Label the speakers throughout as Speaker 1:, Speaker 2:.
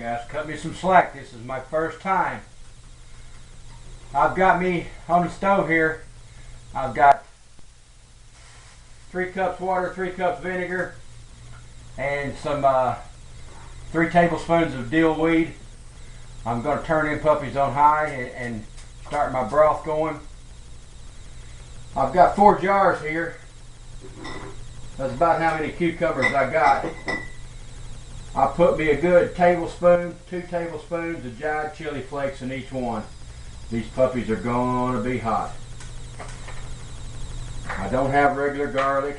Speaker 1: guys, cut me some slack. This is my first time. I've got me on the stove here. I've got 3 cups water, 3 cups vinegar, and some 3 tablespoons of dill weed. I'm going to turn them puppies on high and start my broth going. I've got 4 jars here. That's about how many cucumbers I got. I put me a good tablespoon, 2 tablespoons of dried chili flakes in each one. These puppies are going to be hot. I don't have regular garlic,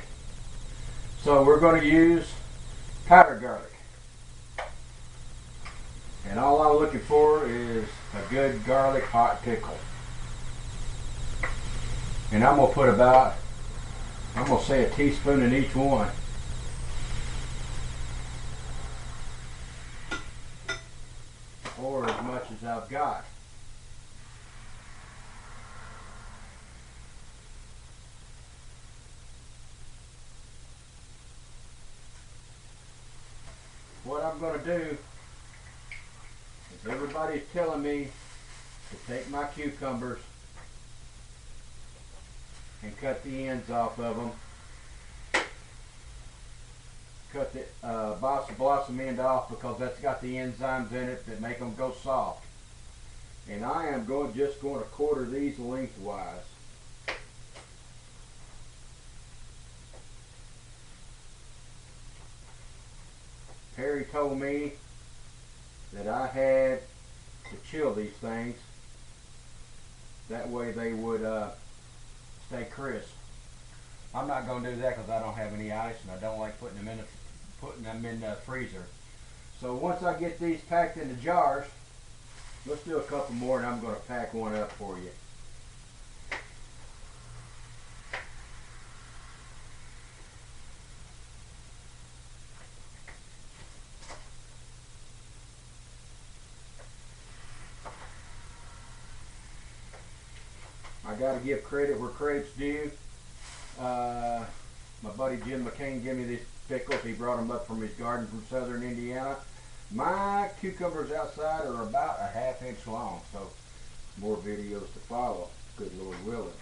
Speaker 1: so we're going to use powdered garlic. And all I'm looking for is a good garlic hot pickle. And I'm going to put about, I'm going to say, a teaspoon in each one. Or as much as I've got. What I'm going to do is, everybody's telling me to take my cucumbers and cut the ends off of them. Cut the blossom end off because that's got the enzymes in it that make them go soft. And I am just going to quarter these lengthwise. Perry told me that I had to chill these things. That way they would stay crisp. I'm not going to do that because I don't have any ice and I don't like putting them in the freezer. So once I get these packed into jars, let's do a couple more and I'm going to pack one up for you. I got to give credit where credit's due. My buddy Jim McCain gave me these pickles. He brought them up from his garden from southern Indiana. My cucumbers outside are about a ½ inch long, so more videos to follow, good Lord willing.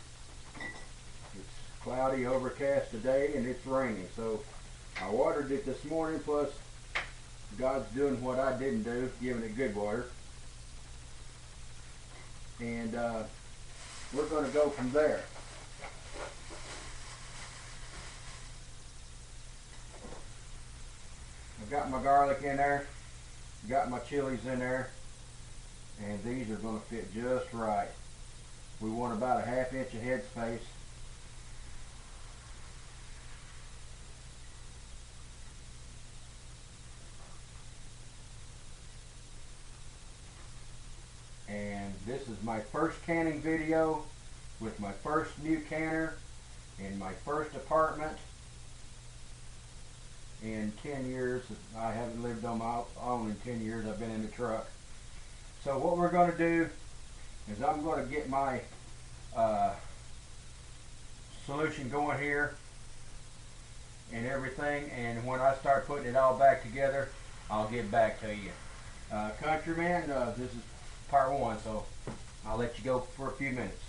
Speaker 1: It's cloudy, overcast today, and it's raining, so I watered it this morning, plus God's doing what I didn't do, giving it good water. And we're going to go from there. I've got my garlic in there, got my chilies in there, and these are going to fit just right. We want about a ½ inch of head space. And this is my first canning video with my first new canner in my first apartment in 10 years. I haven't lived on my own in 10 years. I've been in the truck. So what we're going to do is I'm going to get my solution going here and everything, and when I start putting it all back together, I'll get back to you. Countryman, this is part 1, so I'll let you go for a few minutes.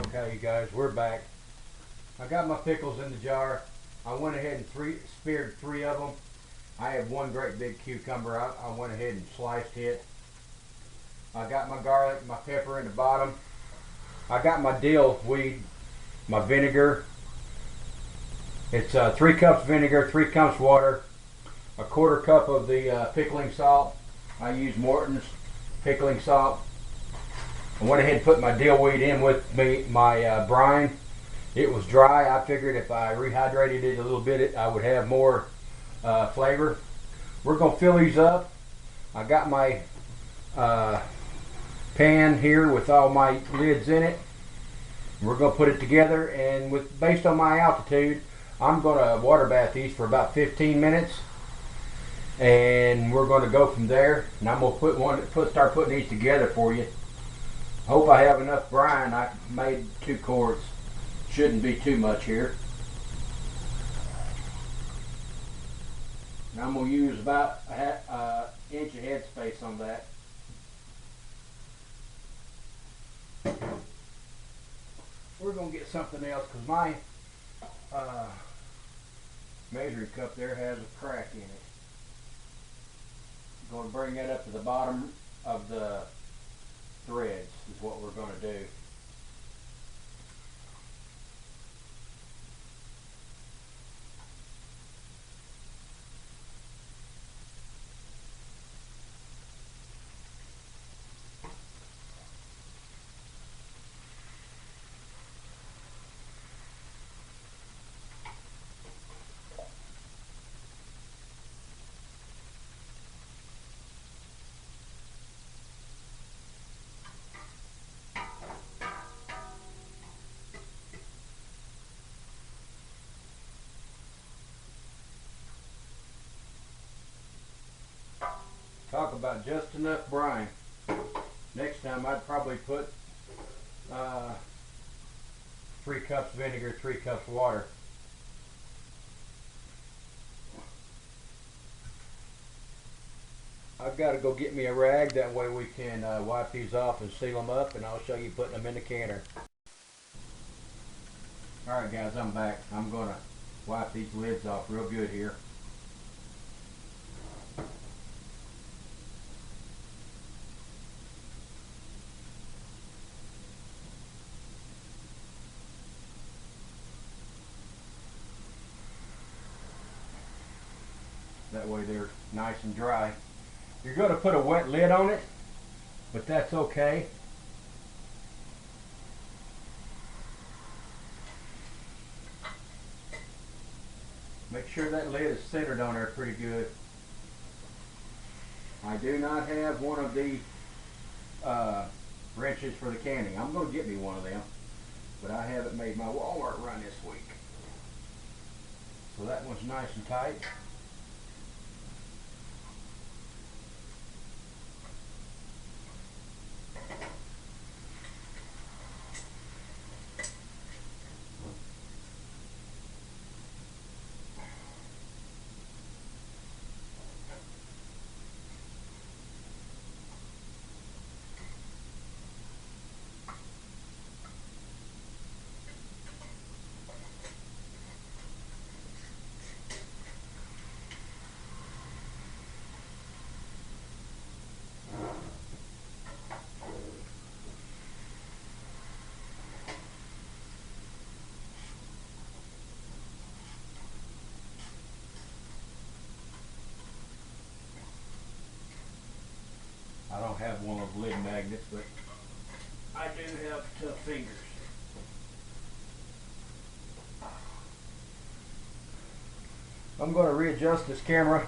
Speaker 1: Okay, you guys, we're back. I got my pickles in the jar. I went ahead and speared 3 of them. I have 1 great big cucumber. I went ahead and sliced it. I got my garlic, my pepper in the bottom. I got my dill weed, my vinegar. It's 3 cups vinegar, 3 cups water, a 1/4 cup of the pickling salt. I use Morton's pickling salt. I went ahead and put my dill weed in with my brine. It was dry. I figured if I rehydrated it a little bit, I would have more flavor. We're going to fill these up. I got my pan here with all my lids in it. We're going to put it together, and based on my altitude, I'm going to water bath these for about 15 minutes, and we're going to go from there. And I'm going to start putting these together for you. Hope I have enough brine. I made 2 quarts. Shouldn't be too much here. And I'm going to use about an inch of head space on that. We're going to get something else because my measuring cup there has a crack in it. I'm going to bring that up to the bottom of the threads is what we're going to do. Talk about just enough brine. Next time I'd probably put 3 cups vinegar, 3 cups water. I've got to go get me a rag, that way we can wipe these off and seal them up, and I'll show you putting them in the canner. Alright guys, I'm back. I'm going to wipe these lids off real good here. That way they're nice and dry. You're going to put a wet lid on it, but that's okay. Make sure that lid is centered on there pretty good. I do not have one of the wrenches for the canning. I'm going to get me one of them, but I haven't made my Walmart run this week. So that one's nice and tight. I don't have one of those lid magnets, but I do have tough fingers. I'm going to readjust this camera,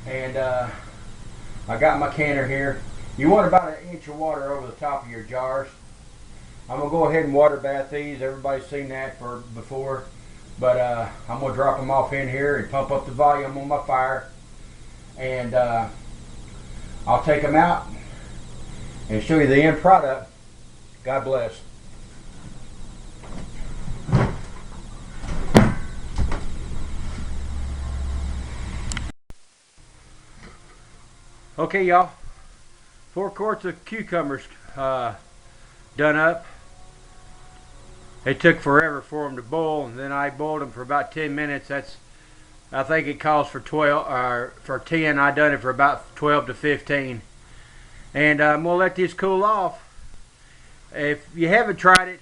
Speaker 1: and I got my canner here. You want about 1 inch of water over the top of your jars. I'm going to go ahead and water bath these. Everybody's seen that before, but I'm going to drop them off in here and pump up the volume on my fire, and I'll take them out and show you the end product. God bless. Okay, y'all. 4 quarts of cucumbers done up. It took forever for them to boil, and then I boiled them for about 10 minutes. I think it calls for 12 or for 10. I done it for about 12 to 15. And I'm gonna let these cool off. If you haven't tried it,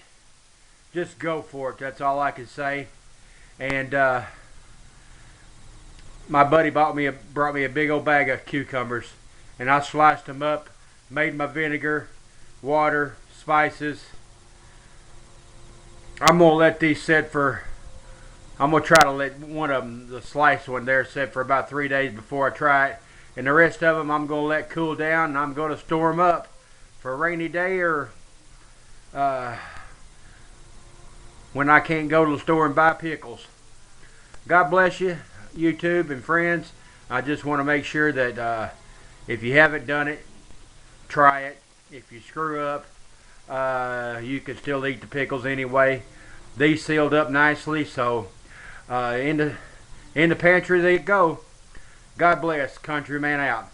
Speaker 1: just go for it. That's all I can say. And my buddy brought me a big old bag of cucumbers, and I sliced them up, made my vinegar, water, spices. I'm gonna let these sit for. I'm going to try to let one of them, the sliced one there, sit for about 3 days before I try it. And the rest of them I'm going to let cool down, and I'm going to store them up for a rainy day, or when I can't go to the store and buy pickles. God bless you, YouTube and friends. I just want to make sure that if you haven't done it, try it. If you screw up, you can still eat the pickles anyway. These sealed up nicely, so in the pantry they go. God bless. Countryman out.